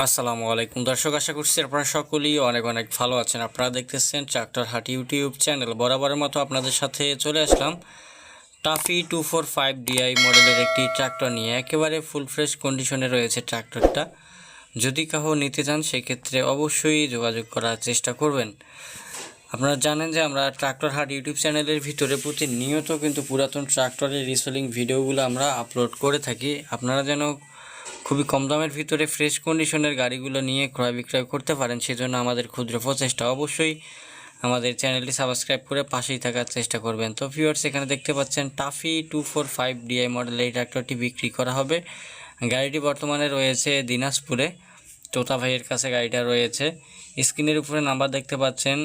আসসালামু আলাইকুম দর্শক, আশা করছি আপনারা সকলেই অনেক অনেক ভালো আছেন। আপনারা দেখতেছেন ট্রাক্টর হাট ইউটিউব চ্যানেল। বরাবরের মতো আপনাদের সাথে চলে আসলাম টাফি 245 ডিআই মডেলের একটি ট্রাক্টর নিয়ে। একেবারে ফুল ফ্রেশ কন্ডিশনে রয়েছে ট্রাক্টরটা। যদি কাহো নিতে চান সেক্ষেত্রে অবশ্যই যোগাযোগ করার চেষ্টা করবেন। আপনারা জানেন যে আমরা ট্রাক্টর হাট ইউটিউব চ্যানেলের ভিতরে প্রতিনিয়ত কিন্তু পুরাতন ট্রাক্টরের রিসেলিং ভিডিওগুলো আমরা আপলোড করে থাকি। আপনারা যেন খুবই কম দামের ভিতরে ফ্রেশ কন্ডিশনের গাড়িগুলো নিয়ে ক্রয় বিক্রয় করতে পারেন, সেজন্য আমাদের ক্ষুদ্র প্রচেষ্টা। অবশ্যই আমাদের চ্যানেলটি সাবস্ক্রাইব করে পাশেই থাকার চেষ্টা করবেন। তো ভিউয়ার্স, এখানে দেখতে পাচ্ছেন টাফি 245 ডিআই মডেলের এই ট্রাক্টরটি বিক্রি করা হবে। গাড়িটি বর্তমানে রয়েছে দিনাজপুরে, তোতা ভাইয়ের কাছে গাড়িটা রয়েছে। স্ক্রিনের উপরে নাম্বার দেখতে পাচ্ছেন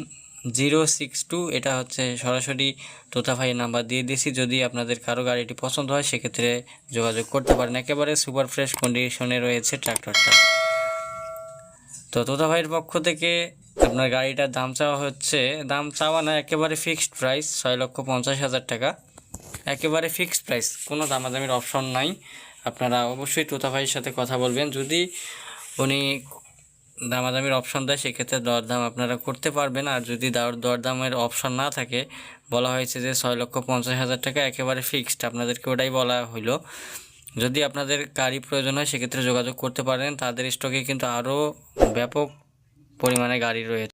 062, এটা হচ্ছে সরাসরি তোতা ভাইয়ের নাম্বার দিয়ে দিয়েছি। যদি আপনাদের কারো গাড়িটি পছন্দ হয় সেক্ষেত্রে যোগাযোগ করতে পারেন। একেবারে সুপার ফ্রেশ কন্ডিশনে রয়েছে ট্রাক্টরটা। তো তোতা ভাইয়ের পক্ষ থেকে আপনার গাড়িটার দাম চাওয়া হচ্ছে, দাম চাওয়া না, একেবারে ফিক্সড প্রাইস 6,50,000 টাকা। একেবারে ফিক্সড প্রাইস, কোনো দামাদামির অপশন নাই। আপনারা অবশ্যই তোতা ভাইয়ের সাথে কথা বলবেন। যদি উনি দামাদামির অপশন দেয় সেক্ষেত্রে দরদাম আপনারা করতে পারবেন। আর যদি দরদামের অপশন না থাকে, বলা হয়েছে যে 6,50,000 টাকা একেবারে ফিক্সড, আপনাদেরকে ওটাই বলা হইলো। যদি আপনাদের গাড়ি প্রয়োজন হয় সেক্ষেত্রে যোগাযোগ করতে পারেন। তাদের স্টকে কিন্তু আরও ব্যাপক পরিমাণে গাড়ি রয়েছে।